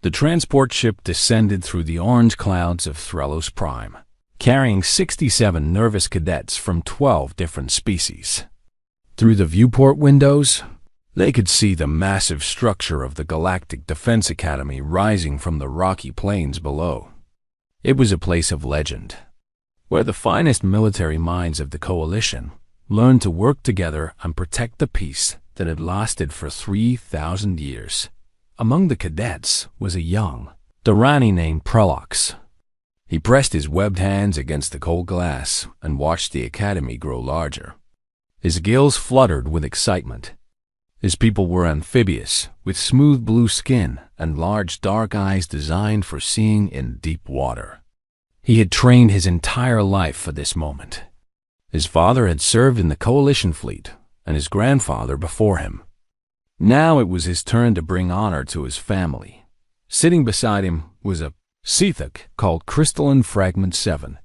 The transport ship descended through the orange clouds of Threlos Prime, carrying 67 nervous cadets from 12 different species. Through the viewport windows, they could see the massive structure of the Galactic Defense Academy rising from the rocky plains below. It was a place of legend, where the finest military minds of the Coalition learned to work together and protect the peace that had lasted for 3,000 years. Among the cadets was a young Durrani named Prelox. He pressed his webbed hands against the cold glass and watched the academy grow larger. His gills fluttered with excitement. His people were amphibious, with smooth blue skin and large dark eyes designed for seeing in deep water. He had trained his entire life for this moment. His father had served in the Coalition fleet, and his grandfather before him. Now it was his turn to bring honor to his family. Sitting beside him was a Cethek called Crystalline Fragment 7.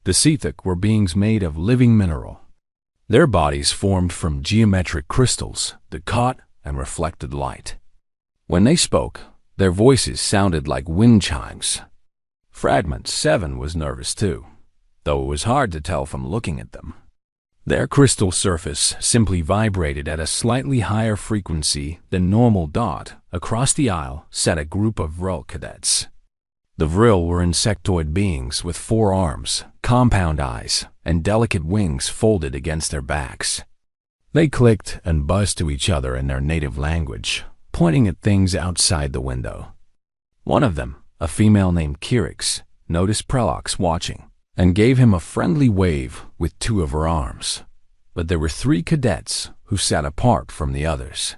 The Cethek were beings made of living mineral. Their bodies formed from geometric crystals that caught and reflected light. When they spoke, their voices sounded like wind chimes. Fragment 7 was nervous too, though it was hard to tell from looking at them. Their crystal surface simply vibrated at a slightly higher frequency than normal. Across the aisle sat a group of Vril cadets. The Vril were insectoid beings with 4 arms, compound eyes, and delicate wings folded against their backs. They clicked and buzzed to each other in their native language, pointing at things outside the window. One of them, a female named Kirix, noticed Prelox watching and gave him a friendly wave with 2 of her arms. But there were 3 cadets who sat apart from the others.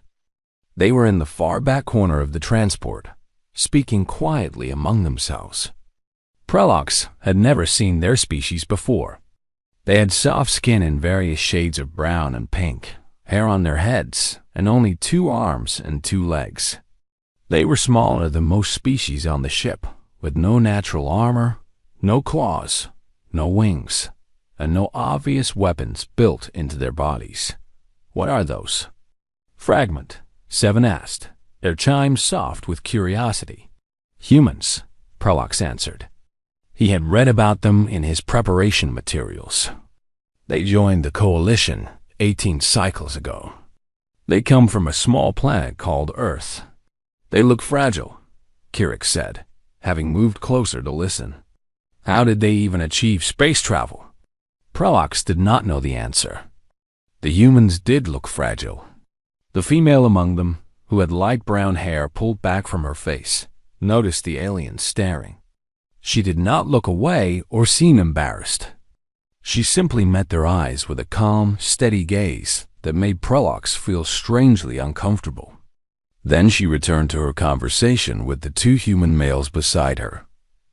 They were in the far back corner of the transport, speaking quietly among themselves. Prelox had never seen their species before. They had soft skin in various shades of brown and pink, hair on their heads, and only 2 arms and 2 legs. They were smaller than most species on the ship, with no natural armor, no claws, no wings, and no obvious weapons built into their bodies. "What are those?" Fragment 7 asked, their chimes soft with curiosity. "Humans," Prelox answered. He had read about them in his preparation materials. They joined the Coalition 18 cycles ago. They come from a small planet called Earth. "They look fragile," Kirix said, having moved closer to listen. "How did they even achieve space travel?" Prelox did not know the answer. The humans did look fragile. The female among them, who had light brown hair pulled back from her face, noticed the aliens staring. She did not look away or seem embarrassed. She simply met their eyes with a calm, steady gaze that made Prelox feel strangely uncomfortable. Then she returned to her conversation with the 2 human males beside her.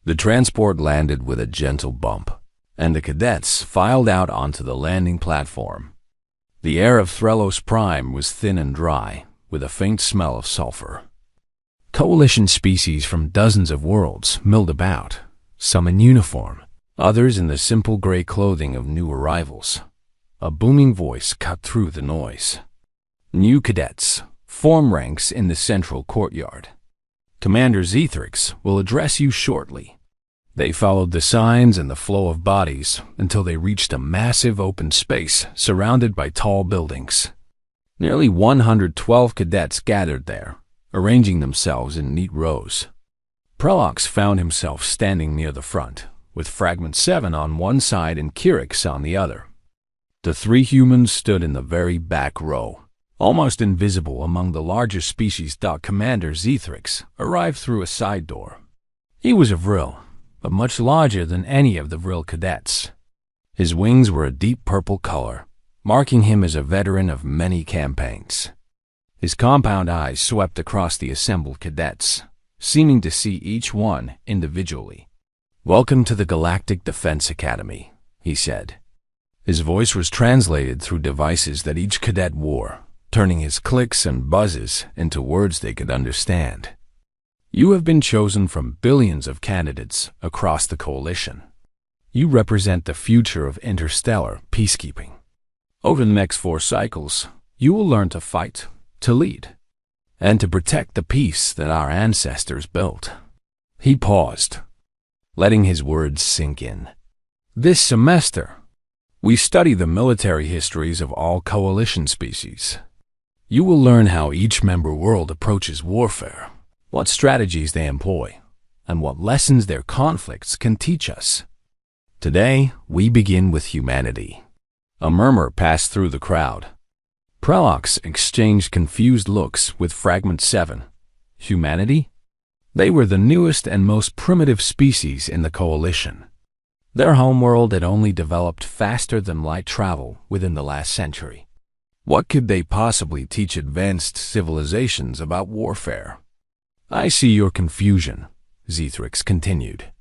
The transport landed with a gentle bump, and the cadets filed out onto the landing platform. The air of Threlos Prime was thin and dry, with a faint smell of sulfur. Coalition species from dozens of worlds milled about, some in uniform, others in the simple gray clothing of new arrivals. A booming voice cut through the noise. "New cadets, form ranks in the central courtyard. Commander Zethrix will address you shortly." They followed the signs and the flow of bodies until they reached a massive open space surrounded by tall buildings. Nearly 112 cadets gathered there, arranging themselves in neat rows. Prelox found himself standing near the front, with Fragment 7 on one side and Kirix on the other. The 3 humans stood in the very back row, almost invisible among the larger species. Commander Zethrix arrived through a side door. He was a Vril, but much larger than any of the Vril cadets. His wings were a deep purple color, marking him as a veteran of many campaigns. His compound eyes swept across the assembled cadets, seeming to see each one individually. "Welcome to the Galactic Defense Academy," he said. His voice was translated through devices that each cadet wore, turning his clicks and buzzes into words they could understand. "You have been chosen from billions of candidates across the Coalition. You represent the future of interstellar peacekeeping. Over the next 4 cycles, you will learn to fight, to lead, and to protect the peace that our ancestors built. He paused, letting his words sink in. This semester, we study the military histories of all coalition species. You will learn how each member world approaches warfare, what strategies they employ, and what lessons their conflicts can teach us. Today, we begin with humanity. A murmur passed through the crowd. Prelox exchanged confused looks with Fragment 7. Humanity? They were the newest and most primitive species in the coalition. Their homeworld had only developed faster than light travel within the last century. What could they possibly teach advanced civilizations about warfare? I see your confusion, Zethrix continued.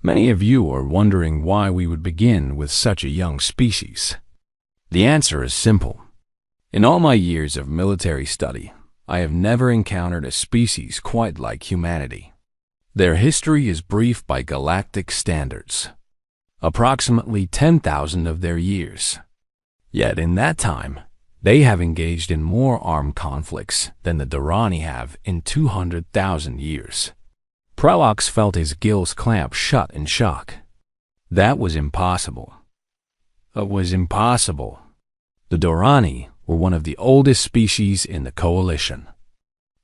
Many of you are wondering why we would begin with such a young species. The answer is simple. In all my years of military study, I have never encountered a species quite like humanity. Their history is brief by galactic standards. Approximately 10,000 of their years. Yet in that time, they have engaged in more armed conflicts than the Dorani have in 200,000 years. Prelox felt his gills clamp shut in shock. That was impossible. It was impossible. The Dorani were one of the oldest species in the coalition.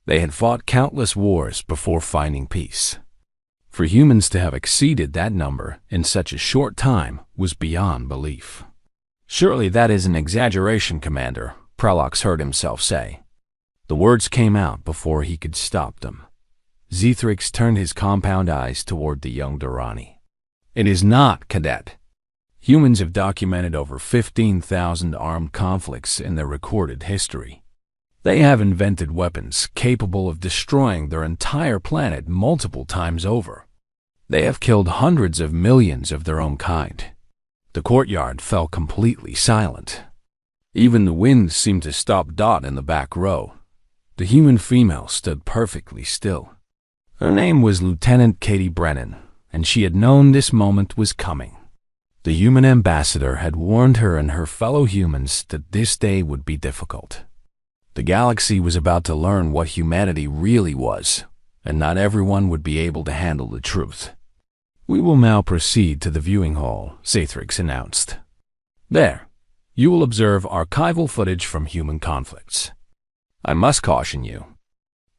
They had fought countless wars before finding peace. For humans to have exceeded that number in such a short time was beyond belief. Surely that is an exaggeration, Commander, Prelox heard himself say. The words came out before he could stop them. Zethrix turned his compound eyes toward the young Dorani. It is not, Cadet. Humans have documented over 15,000 armed conflicts in their recorded history. They have invented weapons capable of destroying their entire planet multiple times over. They have killed hundreds of millions of their own kind. The courtyard fell completely silent. Even the wind seemed to stop Dot in the back row. The human female stood perfectly still. Her name was Lieutenant Katie Brennan, and she had known this moment was coming. The human ambassador had warned her and her fellow humans that this day would be difficult. The galaxy was about to learn what humanity really was, and not everyone would be able to handle the truth. We will now proceed to the viewing hall, Zethrix announced. There, you will observe archival footage from human conflicts. I must caution you.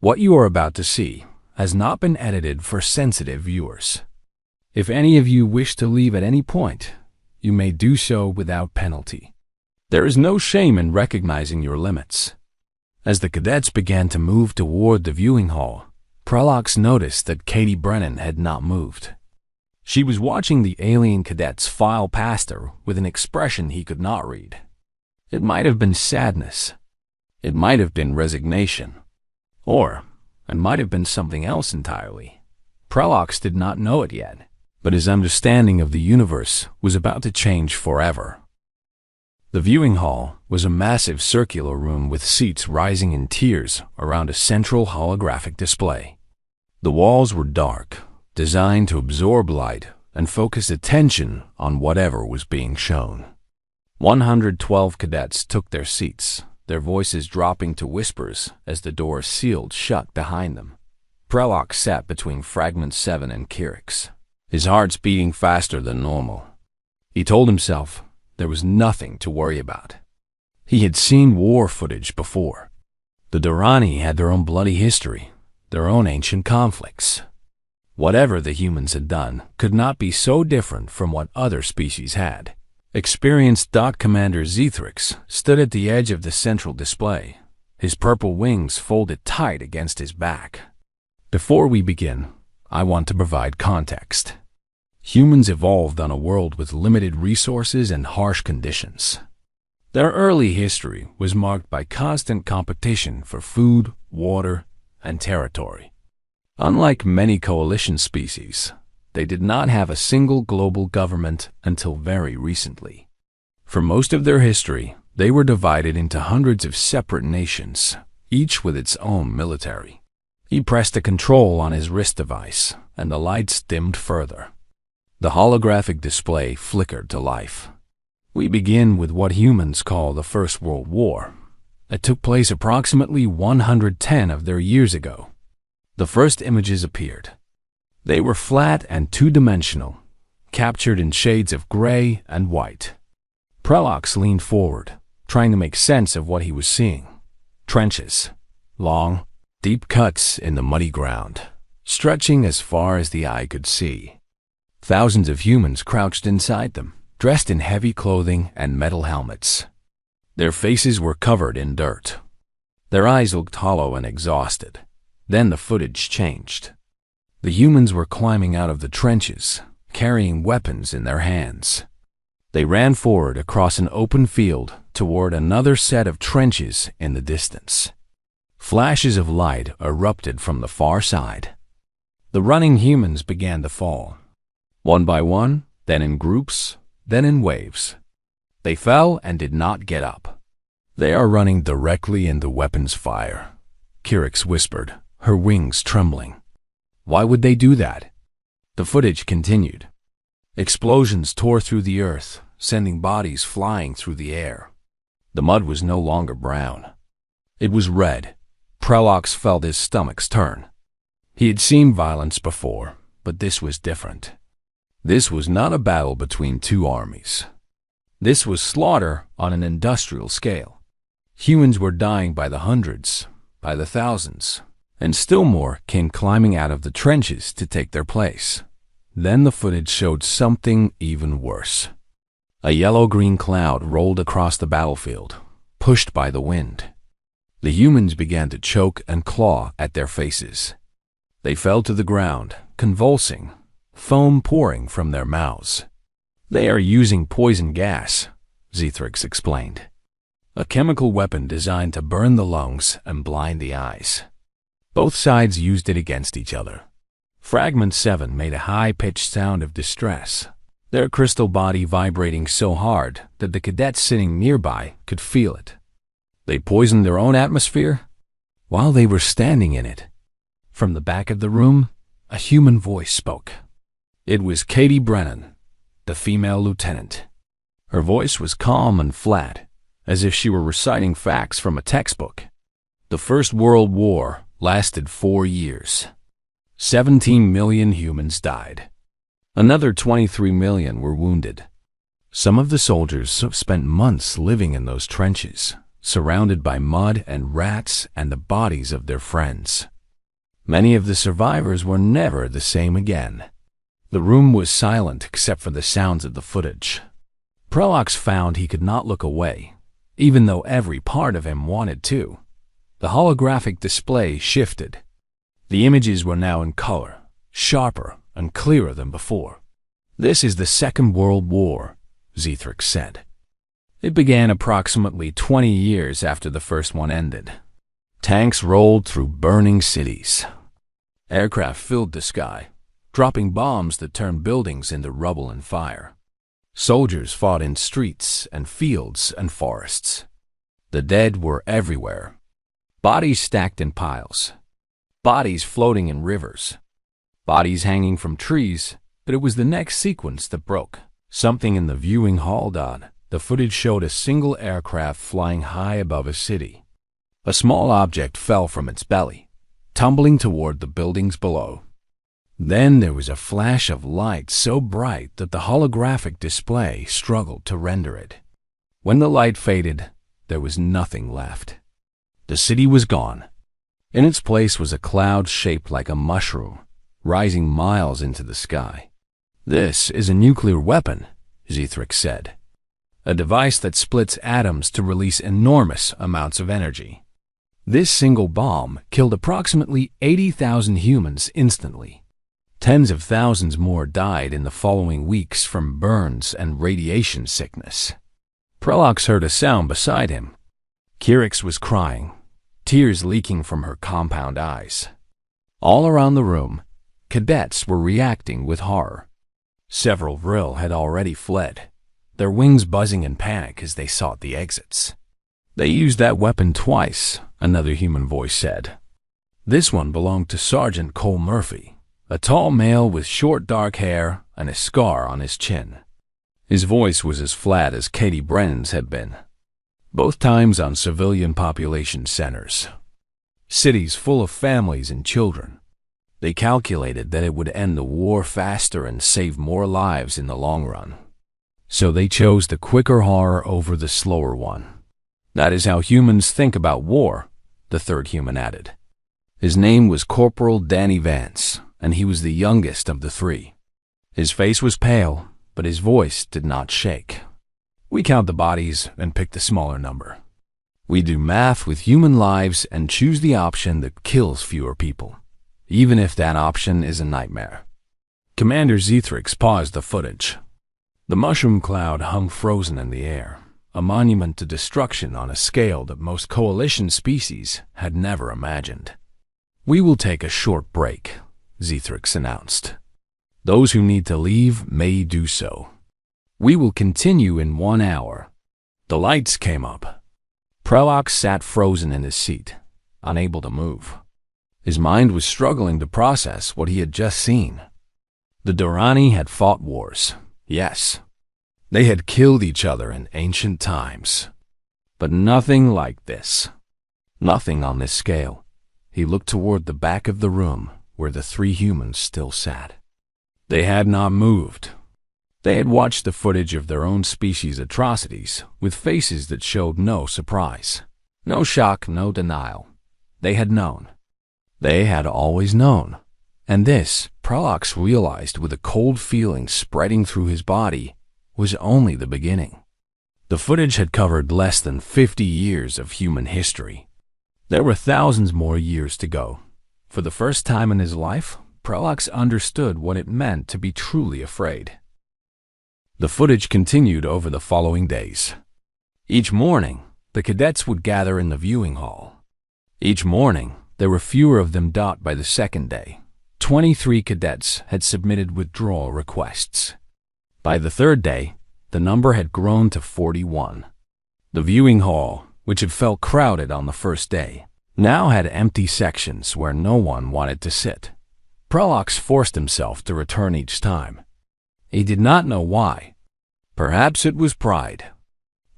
What you are about to see has not been edited for sensitive viewers. If any of you wish to leave at any point, you may do so without penalty. There is no shame in recognizing your limits. As the cadets began to move toward the viewing hall, Prelox noticed that Katie Brennan had not moved. She was watching the alien cadets file past her with an expression he could not read. It might have been sadness. It might have been resignation. Or it might have been something else entirely. Prelox did not know it yet, but his understanding of the universe was about to change forever. The viewing hall was a massive circular room with seats rising in tiers around a central holographic display. The walls were dark, designed to absorb light and focus attention on whatever was being shown. 112 cadets took their seats, their voices dropping to whispers as the door sealed shut behind them. Prelox sat between Fragment 7 and Kirix, his heart's beating faster than normal. He told himself there was nothing to worry about. He had seen war footage before. The Dorani had their own bloody history, their own ancient conflicts. Whatever the humans had done could not be so different from what other species had. Experienced Dot Commander Zethrix stood at the edge of the central display, his purple wings folded tight against his back. Before we begin, I want to provide context. Humans evolved on a world with limited resources and harsh conditions. Their early history was marked by constant competition for food, water, and territory. Unlike many coalition species, they did not have a single global government until very recently. For most of their history, they were divided into hundreds of separate nations, each with its own military. He pressed a control on his wrist device, and the lights dimmed further. The holographic display flickered to life. We begin with what humans call the First World War. that took place approximately 110 of their years ago. The first images appeared. They were flat and two-dimensional, captured in shades of gray and white. Prelox leaned forward, trying to make sense of what he was seeing. Trenches, long, deep cuts in the muddy ground, stretching as far as the eye could see. Thousands of humans crouched inside them, dressed in heavy clothing and metal helmets. Their faces were covered in dirt. Their eyes looked hollow and exhausted. Then the footage changed. The humans were climbing out of the trenches, carrying weapons in their hands. They ran forward across an open field toward another set of trenches in the distance. Flashes of light erupted from the far side. The running humans began to fall, one by one, then in groups, then in waves. They fell and did not get up. "They are running directly into weapons fire," Kirix whispered, her wings trembling. "Why would they do that?" The footage continued. Explosions tore through the earth, sending bodies flying through the air. The mud was no longer brown. It was red. Prelox felt his stomach's turn. He had seen violence before, but this was different. This was not a battle between two armies. This was slaughter on an industrial scale. Humans were dying by the hundreds, by the thousands, and still more came climbing out of the trenches to take their place. Then the footage showed something even worse. A yellow-green cloud rolled across the battlefield, pushed by the wind. The humans began to choke and claw at their faces. They fell to the ground, convulsing, foam pouring from their mouths. "They are using poison gas," Zithrix explained. "A chemical weapon designed to burn the lungs and blind the eyes." Both sides used it against each other. Fragment 7 made a high-pitched sound of distress, their crystal body vibrating so hard that the cadets sitting nearby could feel it. They poisoned their own atmosphere while they were standing in it. From the back of the room, a human voice spoke. It was Katie Brennan, the female lieutenant. Her voice was calm and flat, as if she were reciting facts from a textbook. The First World War lasted 4 years. 17 million humans died. Another 23 million were wounded. Some of the soldiers spent months living in those trenches, surrounded by mud and rats and the bodies of their friends. Many of the survivors were never the same again. The room was silent except for the sounds of the footage. Prelox found he could not look away, even though every part of him wanted to. The holographic display shifted. The images were now in color, sharper and clearer than before. "This is the Second World War," Zithrix said. It began approximately 20 years after the first one ended. Tanks rolled through burning cities. Aircraft filled the sky, dropping bombs that turned buildings into rubble and fire. Soldiers fought in streets and fields and forests. The dead were everywhere. Bodies stacked in piles. Bodies floating in rivers. Bodies hanging from trees, but it was the next sequence that broke. Something in the viewing hall died. The footage showed a single aircraft flying high above a city. A small object fell from its belly, tumbling toward the buildings below. Then there was a flash of light so bright that the holographic display struggled to render it. When the light faded, there was nothing left. The city was gone. In its place was a cloud shaped like a mushroom, rising miles into the sky. "This is a nuclear weapon," Zithrix said. "A device that splits atoms to release enormous amounts of energy. This single bomb killed approximately 80,000 humans instantly. Tens of thousands more died in the following weeks from burns and radiation sickness." Prelox heard a sound beside him. Kirix was crying, tears leaking from her compound eyes. All around the room, cadets were reacting with horror. Several Vril had already fled, their wings buzzing in panic as they sought the exits. "They used that weapon twice," another human voice said. This one belonged to Sergeant Cole Murphy, a tall male with short dark hair and a scar on his chin. His voice was as flat as Katie Brennan's had been. both times on civilian population centers. Cities full of families and children. They calculated that it would end the war faster and save more lives in the long run. So they chose the quicker horror over the slower one. That is how humans think about war, the third human added. His name was Corporal Danny Vance, and he was the youngest of the three. His face was pale, but his voice did not shake. We count the bodies and pick the smaller number. We do math with human lives and choose the option that kills fewer people, even if that option is a nightmare. Commander Zethrix paused the footage. The mushroom cloud hung frozen in the air, a monument to destruction on a scale that most coalition species had never imagined. "We will take a short break," Zethrix announced. "Those who need to leave may do so. We will continue in 1 hour." The lights came up. Prelok sat frozen in his seat, unable to move. His mind was struggling to process what he had just seen. The Durrani had fought wars, yes. They had killed each other in ancient times. But nothing like this. Nothing on this scale. He looked toward the back of the room where the three humans still sat. They had not moved. They had watched the footage of their own species' atrocities with faces that showed no surprise, no shock, no denial. They had known. They had always known. And this, Prelok realized with a cold feeling spreading through his body, was only the beginning. The footage had covered less than 50 years of human history. There were thousands more years to go. For the first time in his life, Prelok understood what it meant to be truly afraid. The footage continued over the following days. Each morning, the cadets would gather in the viewing hall. Each morning, there were fewer of them by the second day. 23 cadets had submitted withdrawal requests. By the third day, the number had grown to 41. The viewing hall, which had felt crowded on the first day, now had empty sections where no one wanted to sit. Prelok forced himself to return each time. He did not know why. Perhaps it was pride.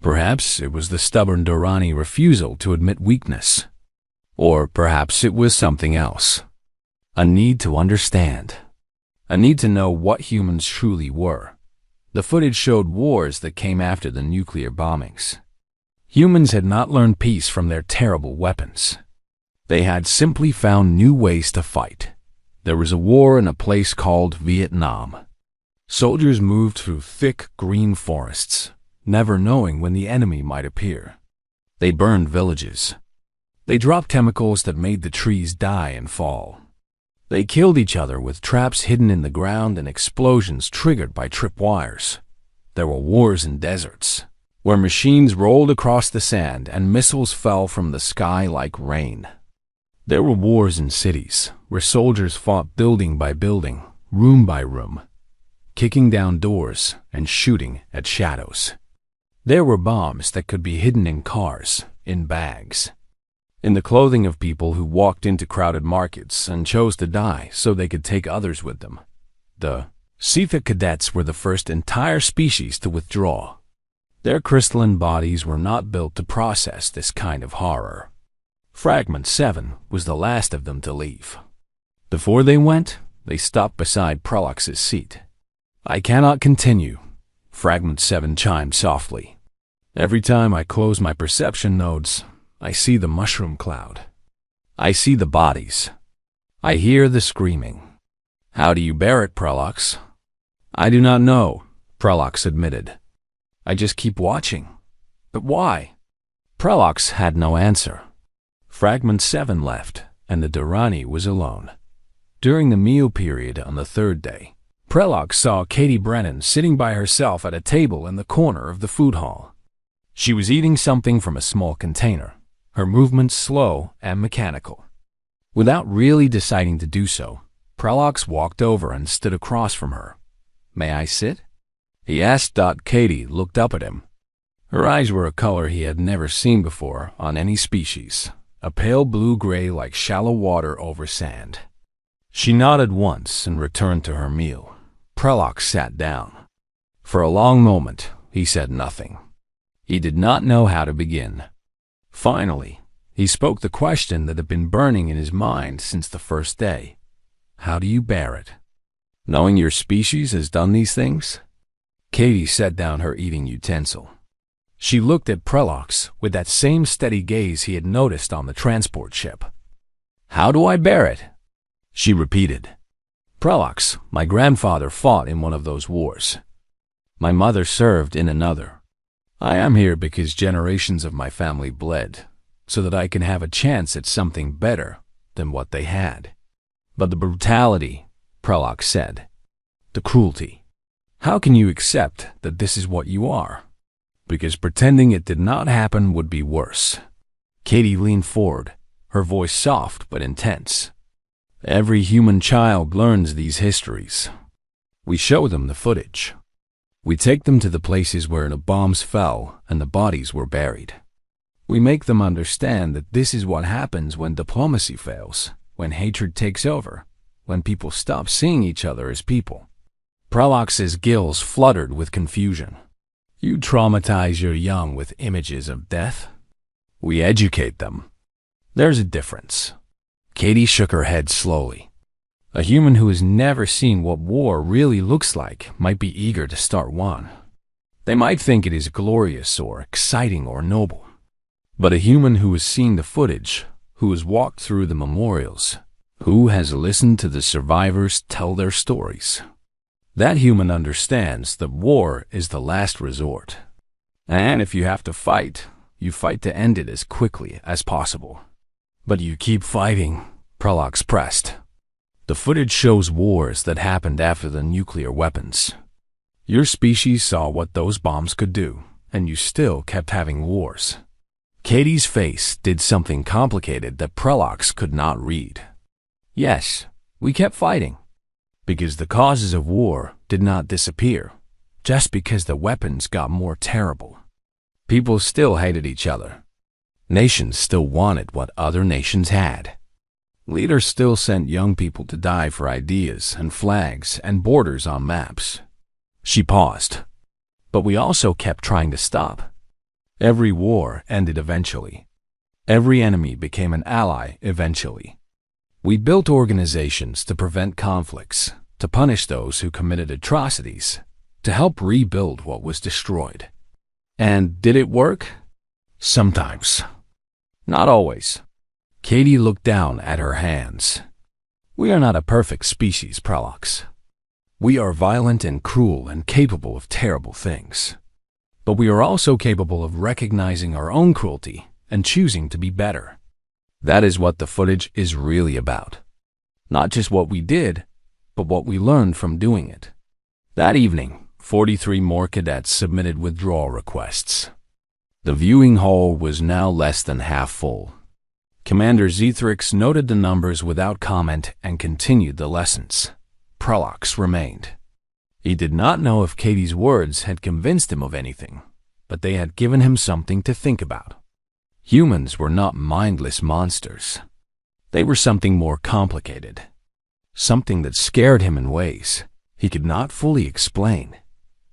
Perhaps it was the stubborn Durrani refusal to admit weakness. Or perhaps it was something else. A need to understand. A need to know what humans truly were. The footage showed wars that came after the nuclear bombings. Humans had not learned peace from their terrible weapons. They had simply found new ways to fight. There was a war in a place called Vietnam. Soldiers moved through thick green forests, never knowing when the enemy might appear. They burned villages. They dropped chemicals that made the trees die and fall. They killed each other with traps hidden in the ground and explosions triggered by tripwires. There were wars in deserts, where machines rolled across the sand and missiles fell from the sky like rain. There were wars in cities, where soldiers fought building by building, room by room, kicking down doors and shooting at shadows. There were bombs that could be hidden in cars, in bags, in the clothing of people who walked into crowded markets and chose to die so they could take others with them. The Sci-Fi cadets were the first entire species to withdraw. Their crystalline bodies were not built to process this kind of horror. Fragment 7 was the last of them to leave. Before they went, they stopped beside Prelok's seat. "I cannot continue," Fragment 7 chimed softly. "Every time I close my perception nodes, I see the mushroom cloud. I see the bodies. I hear the screaming." "How do you bear it, Prelok?" "I do not know," Prelok admitted. "I just keep watching." "But why?" Prelok had no answer. Fragment 7 left, and the Durrani was alone. During the meal period on the third day, Prelok saw Katie Brennan sitting by herself at a table in the corner of the food hall. She was eating something from a small container, her movements slow and mechanical. Without really deciding to do so, Prelok walked over and stood across from her. "May I sit?" he asked. Katie looked up at him. Her eyes were a color he had never seen before on any species, a pale blue-gray like shallow water over sand. She nodded once and returned to her meal. Prelok sat down. For a long moment, he said nothing. He did not know how to begin. Finally, he spoke the question that had been burning in his mind since the first day. How do you bear it? Knowing your species has done these things? Katie set down her eating utensil. She looked at Prelox with that same steady gaze he had noticed on the transport ship. How do I bear it? She repeated. Prelox, my grandfather fought in one of those wars. My mother served in another. I am here because generations of my family bled, so that I can have a chance at something better than what they had. But the brutality, Prelox said, the cruelty. How can you accept that this is what you are? Because pretending it did not happen would be worse. Katie leaned forward, her voice soft but intense. Every human child learns these histories. We show them the footage. We take them to the places where the bombs fell and the bodies were buried. We make them understand that this is what happens when diplomacy fails, when hatred takes over, when people stop seeing each other as people. Prelox's gills fluttered with confusion. You traumatize your young with images of death? We educate them. There's a difference. Katie shook her head slowly. A human who has never seen what war really looks like might be eager to start one. They might think it is glorious or exciting or noble. But a human who has seen the footage, who has walked through the memorials, who has listened to the survivors tell their stories, that human understands that war is the last resort. And if you have to fight, you fight to end it as quickly as possible. But you keep fighting, Prelox pressed. The footage shows wars that happened after the nuclear weapons. Your species saw what those bombs could do, and you still kept having wars. Katie's face did something complicated that Prelox could not read. Yes, we kept fighting. Because the causes of war did not disappear, just because the weapons got more terrible. People still hated each other. Nations still wanted what other nations had. Leaders still sent young people to die for ideas and flags and borders on maps. She paused. But we also kept trying to stop. Every war ended eventually. Every enemy became an ally eventually. We built organizations to prevent conflicts, to punish those who committed atrocities, to help rebuild what was destroyed. And did it work? Sometimes. Not always. Katie looked down at her hands. We are not a perfect species, Prelox. We are violent and cruel and capable of terrible things. But we are also capable of recognizing our own cruelty and choosing to be better. That is what the footage is really about. Not just what we did, but what we learned from doing it. That evening, 43 more cadets submitted withdrawal requests. The viewing hall was now less than half full. Commander Zethrix noted the numbers without comment and continued the lessons. Prelox remained. He did not know if Katie's words had convinced him of anything, but they had given him something to think about. Humans were not mindless monsters. They were something more complicated. Something that scared him in ways he could not fully explain.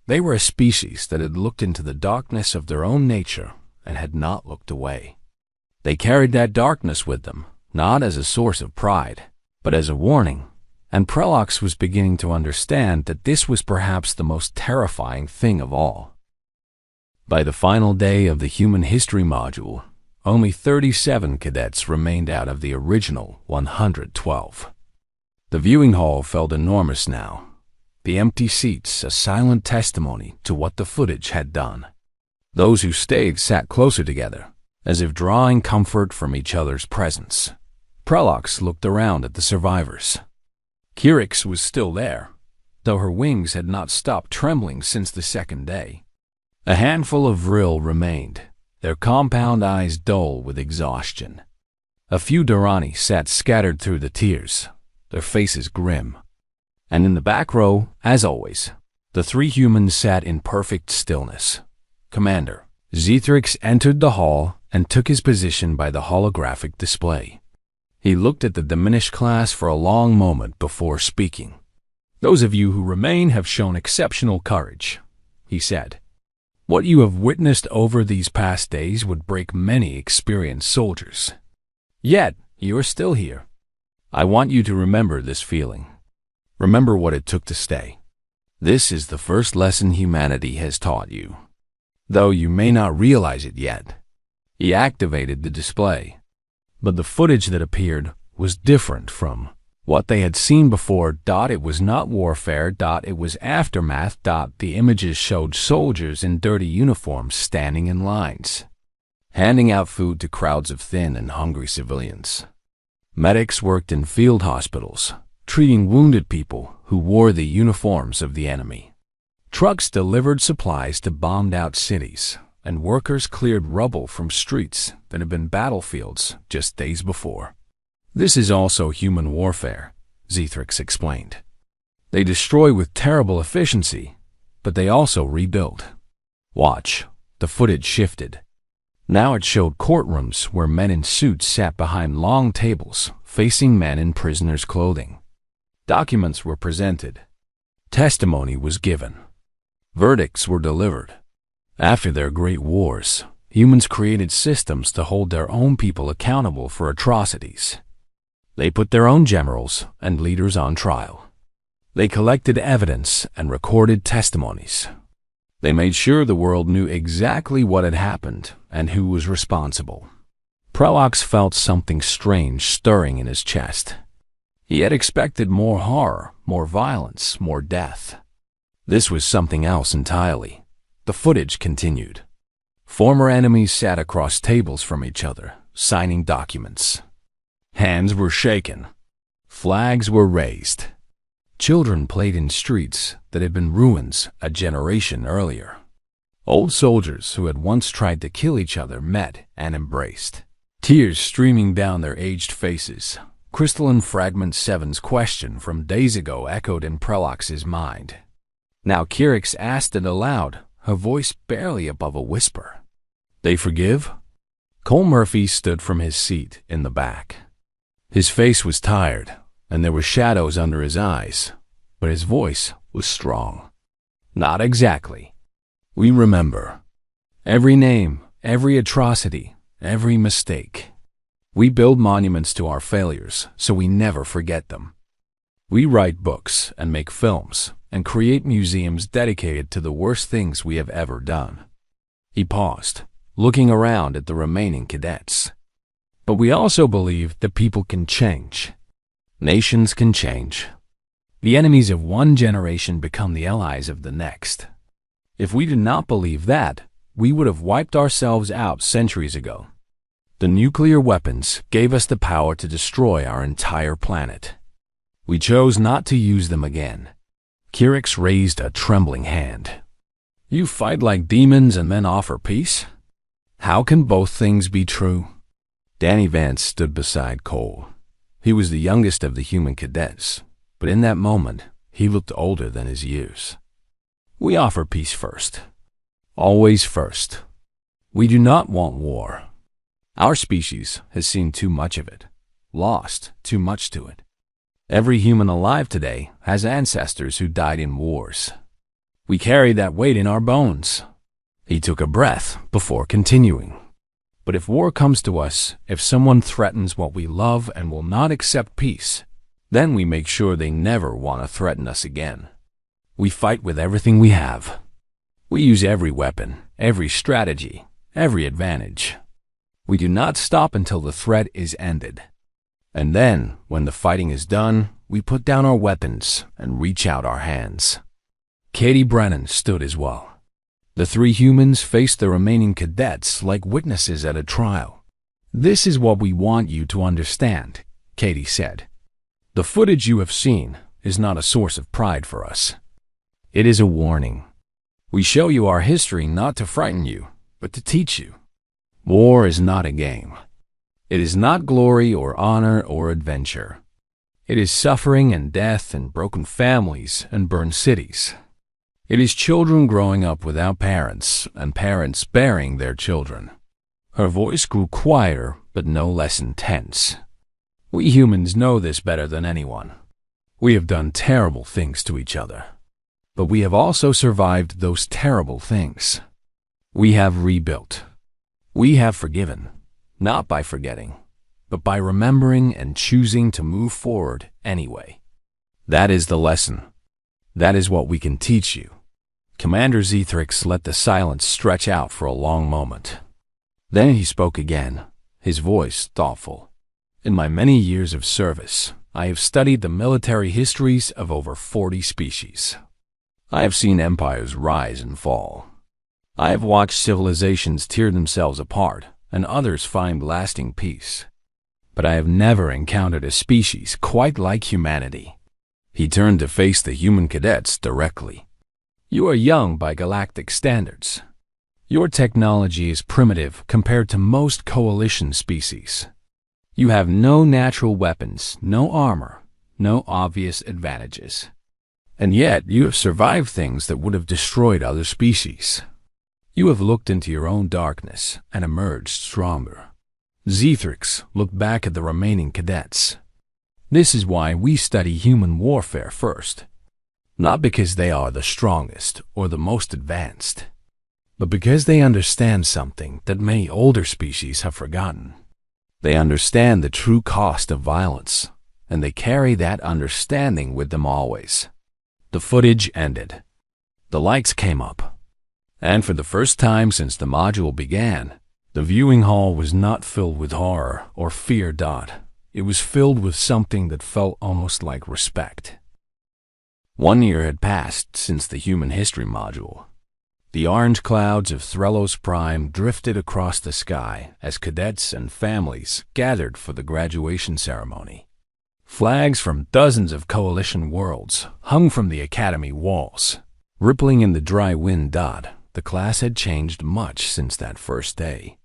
They were a species that had looked into the darkness of their own nature and had not looked away. They carried that darkness with them, not as a source of pride, but as a warning, and Prelox was beginning to understand that this was perhaps the most terrifying thing of all. By the final day of the Human History module, only 37 cadets remained out of the original 112. The viewing hall felt enormous now, the empty seats a silent testimony to what the footage had done. Those who stayed sat closer together, as if drawing comfort from each other's presence. Prelox looked around at the survivors. Kirix was still there, though her wings had not stopped trembling since the second day. A handful of Vril remained, their compound eyes dull with exhaustion. A few Durrani sat scattered through the tiers, their faces grim. And in the back row, as always, the three humans sat in perfect stillness. Commander Zethrix entered the hall and took his position by the holographic display. He looked at the diminished class for a long moment before speaking. Those of you who remain have shown exceptional courage, he said. What you have witnessed over these past days would break many experienced soldiers. Yet, you are still here. I want you to remember this feeling. Remember what it took to stay. This is the first lesson humanity has taught you. Though you may not realize it yet. He activated the display. But the footage that appeared was different from what they had seen before. It was not warfare. It was aftermath. The images showed soldiers in dirty uniforms standing in lines, handing out food to crowds of thin and hungry civilians. Medics worked in field hospitals, treating wounded people who wore the uniforms of the enemy. Trucks delivered supplies to bombed-out cities, and workers cleared rubble from streets that had been battlefields just days before. This is also human warfare, Zethrix explained. They destroy with terrible efficiency, but they also rebuild. Watch, the footage shifted. Now it showed courtrooms where men in suits sat behind long tables, facing men in prisoners' clothing. Documents were presented. Testimony was given. Verdicts were delivered. After their great wars, humans created systems to hold their own people accountable for atrocities. They put their own generals and leaders on trial. They collected evidence and recorded testimonies. They made sure the world knew exactly what had happened and who was responsible. Prelox felt something strange stirring in his chest. He had expected more horror, more violence, more death. This was something else entirely. The footage continued. Former enemies sat across tables from each other, signing documents. Hands were shaken. Flags were raised. Children played in streets that had been ruins a generation earlier. Old soldiers who had once tried to kill each other met and embraced. Tears streaming down their aged faces. Crystalline Fragment 7's question from days ago echoed in Prelox's mind. Now Kirix asked it aloud, her voice barely above a whisper. They forgive? Cole Murphy stood from his seat in the back. His face was tired, and there were shadows under his eyes, but his voice was strong. Not exactly. We remember. Every name, every atrocity, every mistake. We build monuments to our failures so we never forget them. We write books and make films and create museums dedicated to the worst things we have ever done. He paused, looking around at the remaining cadets. But we also believe that people can change. Nations can change. The enemies of one generation become the allies of the next. If we did not believe that, we would have wiped ourselves out centuries ago. The nuclear weapons gave us the power to destroy our entire planet. We chose not to use them again. Kirix raised a trembling hand. You fight like demons and then offer peace? How can both things be true? Danny Vance stood beside Cole. He was the youngest of the human cadets, but in that moment, he looked older than his years. We offer peace first. Always first. We do not want war. Our species has seen too much of it, lost too much to it. Every human alive today has ancestors who died in wars. We carry that weight in our bones. He took a breath before continuing. But if war comes to us, if someone threatens what we love and will not accept peace, then we make sure they never want to threaten us again. We fight with everything we have. We use every weapon, every strategy, every advantage. We do not stop until the threat is ended. And then, when the fighting is done, we put down our weapons and reach out our hands. Katie Brennan stood as well. The three humans faced the remaining cadets like witnesses at a trial. This is what we want you to understand, Katie said. The footage you have seen is not a source of pride for us. It is a warning. We show you our history not to frighten you, but to teach you. War is not a game. It is not glory or honor or adventure. It is suffering and death and broken families and burned cities. It is children growing up without parents and parents burying their children. Her voice grew quieter but no less intense. We humans know this better than anyone. We have done terrible things to each other. But we have also survived those terrible things. We have rebuilt. We have forgiven, not by forgetting, but by remembering and choosing to move forward anyway. That is the lesson. That is what we can teach you. Commander Zethrix let the silence stretch out for a long moment. Then he spoke again, his voice thoughtful. In my many years of service, I have studied the military histories of over 40 species. I have seen empires rise and fall. I have watched civilizations tear themselves apart and others find lasting peace. But I have never encountered a species quite like humanity. He turned to face the human cadets directly. You are young by galactic standards. Your technology is primitive compared to most coalition species. You have no natural weapons, no armor, no obvious advantages. And yet you have survived things that would have destroyed other species. You have looked into your own darkness and emerged stronger. Zethrix looked back at the remaining cadets. This is why we study human warfare first. Not because they are the strongest or the most advanced, but because they understand something that many older species have forgotten. They understand the true cost of violence, and they carry that understanding with them always. The footage ended. The lights came up. And for the first time since the module began, the viewing hall was not filled with horror or fear. It was filled with something that felt almost like respect. 1 year had passed since the human history module. The orange clouds of Threlos Prime drifted across the sky as cadets and families gathered for the graduation ceremony. Flags from dozens of coalition worlds hung from the academy walls. Rippling in the dry wind. The class had changed much since that first day.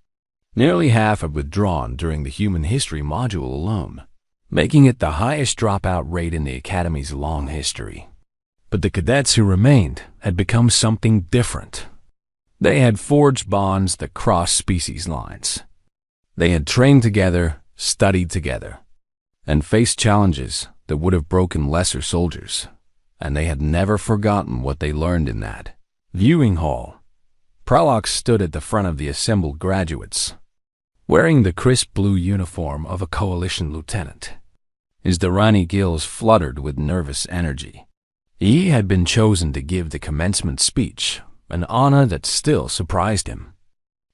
Nearly half had withdrawn during the human history module alone, making it the highest dropout rate in the academy's long history. But the cadets who remained had become something different. They had forged bonds that crossed species lines. They had trained together, studied together, and faced challenges that would have broken lesser soldiers, and they had never forgotten what they learned in that viewing hall. Prolox stood at the front of the assembled graduates, wearing the crisp blue uniform of a coalition lieutenant. His Durrani gills fluttered with nervous energy. He had been chosen to give the commencement speech, an honor that still surprised him.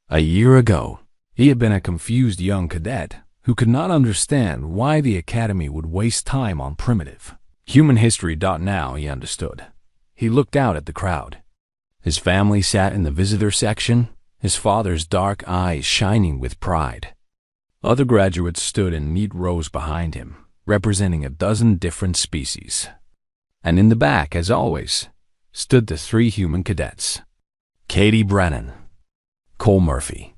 A year ago, he had been a confused young cadet who could not understand why the academy would waste time on primitive human history. Now he understood. He looked out at the crowd. His family sat in the visitor section, his father's dark eyes shining with pride. Other graduates stood in neat rows behind him, representing a dozen different species. And in the back, as always, stood the 3 human cadets: Katie Brennan, Cole Murphy,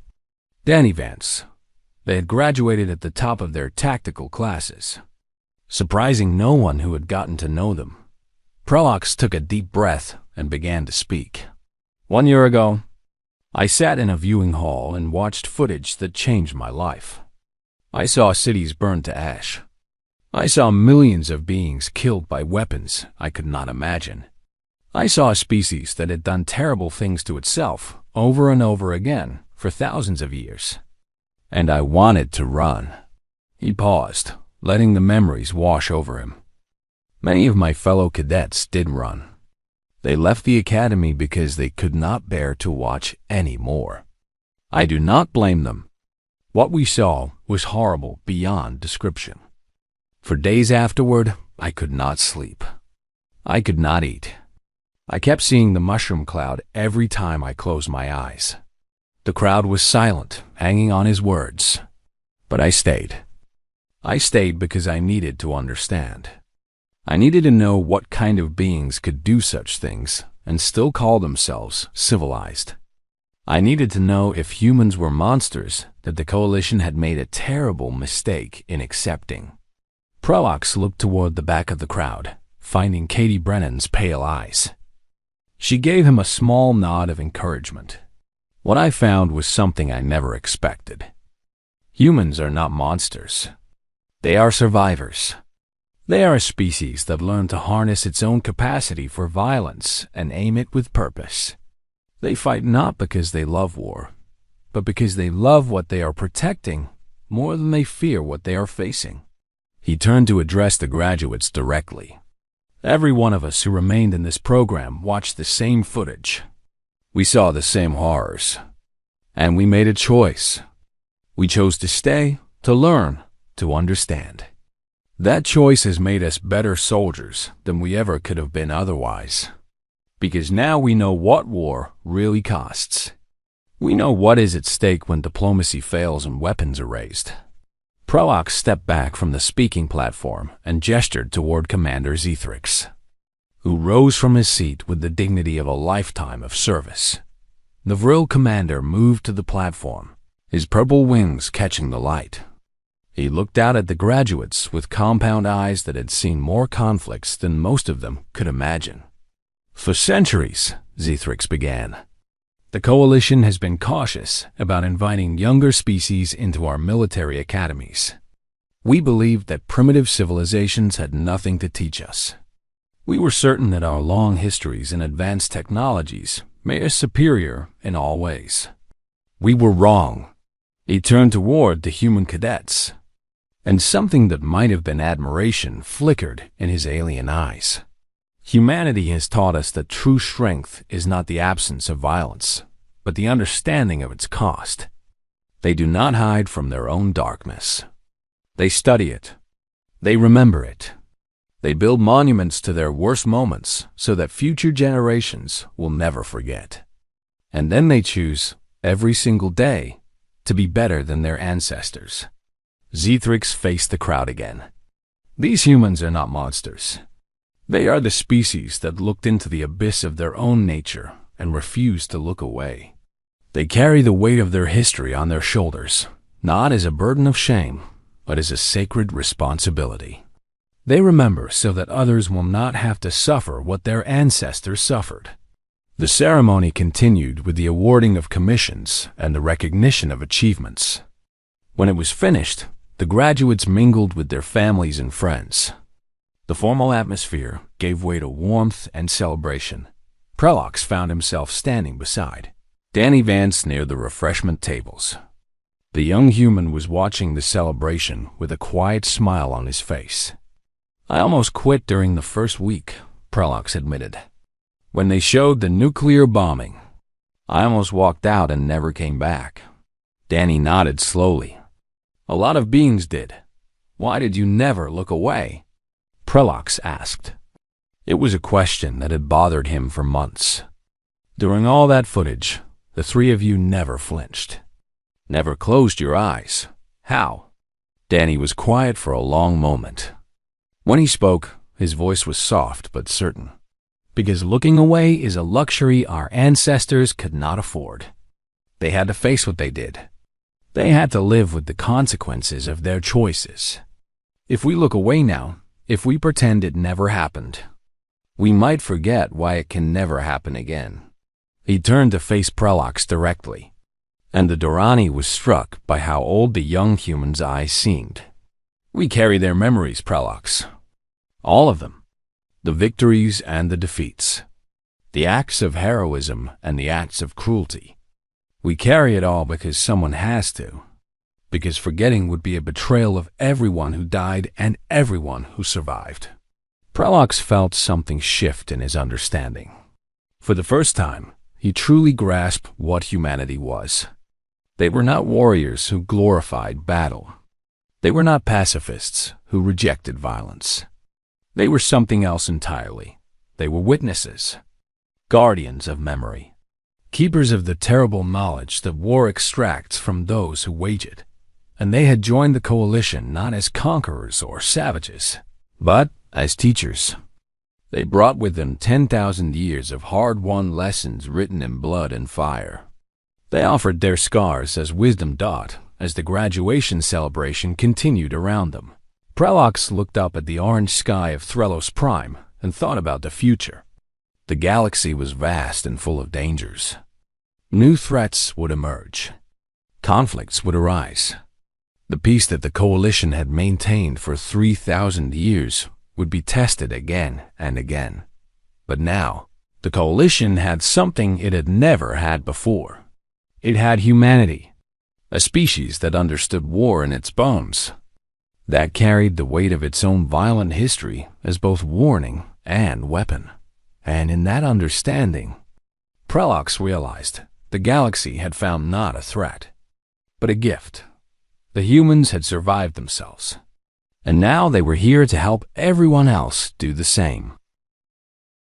Danny Vance. They had graduated at the top of their tactical classes, surprising no one who had gotten to know them. Prolox took a deep breath and began to speak. 1 year ago, I sat in a viewing hall and watched footage that changed my life. I saw cities burned to ash. I saw millions of beings killed by weapons I could not imagine. I saw a species that had done terrible things to itself over and over again for thousands of years. And I wanted to run. He paused, letting the memories wash over him. Many of my fellow cadets did run. They left the academy because they could not bear to watch any more. I do not blame them. What we saw was horrible beyond description. For days afterward, I could not sleep. I could not eat. I kept seeing the mushroom cloud every time I closed my eyes. The crowd was silent, hanging on his words. But I stayed. I stayed because I needed to understand. I needed to know what kind of beings could do such things and still call themselves civilized. I needed to know if humans were monsters that the Coalition had made a terrible mistake in accepting. Prolox looked toward the back of the crowd, finding Katie Brennan's pale eyes. She gave him a small nod of encouragement. What I found was something I never expected. Humans are not monsters. They are survivors. They are a species that learned to harness its own capacity for violence and aim it with purpose. They fight not because they love war, but because they love what they are protecting more than they fear what they are facing. He turned to address the graduates directly. Every one of us who remained in this program watched the same footage. We saw the same horrors. And we made a choice. We chose to stay, to learn, to understand. That choice has made us better soldiers than we ever could have been otherwise. Because now we know what war really costs. We know what is at stake when diplomacy fails and weapons are raised. Prolox stepped back from the speaking platform and gestured toward Commander Zethrix, who rose from his seat with the dignity of a lifetime of service. The Vril commander moved to the platform, his purple wings catching the light. He looked out at the graduates with compound eyes that had seen more conflicts than most of them could imagine. For centuries, Zethrix began, the Coalition has been cautious about inviting younger species into our military academies. We believed that primitive civilizations had nothing to teach us. We were certain that our long histories and advanced technologies made us superior in all ways. We were wrong. He turned toward the human cadets, and something that might have been admiration flickered in his alien eyes. Humanity has taught us that true strength is not the absence of violence, but the understanding of its cost. They do not hide from their own darkness. They study it. They remember it. They build monuments to their worst moments so that future generations will never forget. And then they choose, every single day, to be better than their ancestors. Zethrix faced the crowd again. These humans are not monsters. They are the species that looked into the abyss of their own nature and refused to look away. They carry the weight of their history on their shoulders, not as a burden of shame, but as a sacred responsibility. They remember so that others will not have to suffer what their ancestors suffered. The ceremony continued with the awarding of commissions and the recognition of achievements. When it was finished, the graduates mingled with their families and friends. The formal atmosphere gave way to warmth and celebration. Prolox found himself standing beside Danny Vance near the refreshment tables. The young human was watching the celebration with a quiet smile on his face. I almost quit during the first week, Prolox admitted. When they showed the nuclear bombing, I almost walked out and never came back. Danny nodded slowly. A lot of beings did. Why did you never look away? Prolox asked. It was a question that had bothered him for months. During all that footage, the three of you never flinched. Never closed your eyes. How? Danny was quiet for a long moment. When he spoke, his voice was soft but certain. Because looking away is a luxury our ancestors could not afford. They had to face what they did. They had to live with the consequences of their choices. If we look away now, if we pretend it never happened, we might forget why it can never happen again. He turned to face Prolox directly, and the Durrani was struck by how old the young human's eyes seemed. We carry their memories, Prolox. All of them. The victories and the defeats. The acts of heroism and the acts of cruelty. We carry it all because someone has to. Because forgetting would be a betrayal of everyone who died and everyone who survived. Prolox felt something shift in his understanding. For the first time, he truly grasped what humanity was. They were not warriors who glorified battle. They were not pacifists who rejected violence. They were something else entirely. They were witnesses, guardians of memory, keepers of the terrible knowledge that war extracts from those who wage it. And they had joined the coalition not as conquerors or savages, but as teachers. They brought with them 10,000 years of hard-won lessons written in blood and fire. They offered their scars as wisdom taught as the graduation celebration continued around them. Prolox looked up at the orange sky of Threlos Prime and thought about the future. The galaxy was vast and full of dangers. New threats would emerge. Conflicts would arise. The peace that the coalition had maintained for 3,000 years would be tested again and again. But now, The Coalition had something it had never had before. It had humanity, a species that understood war in its bones, that carried the weight of its own violent history as both warning and weapon. And in that understanding, Prelox realized the galaxy had found not a threat, but a gift. The humans had survived themselves, and now they were here to help everyone else do the same.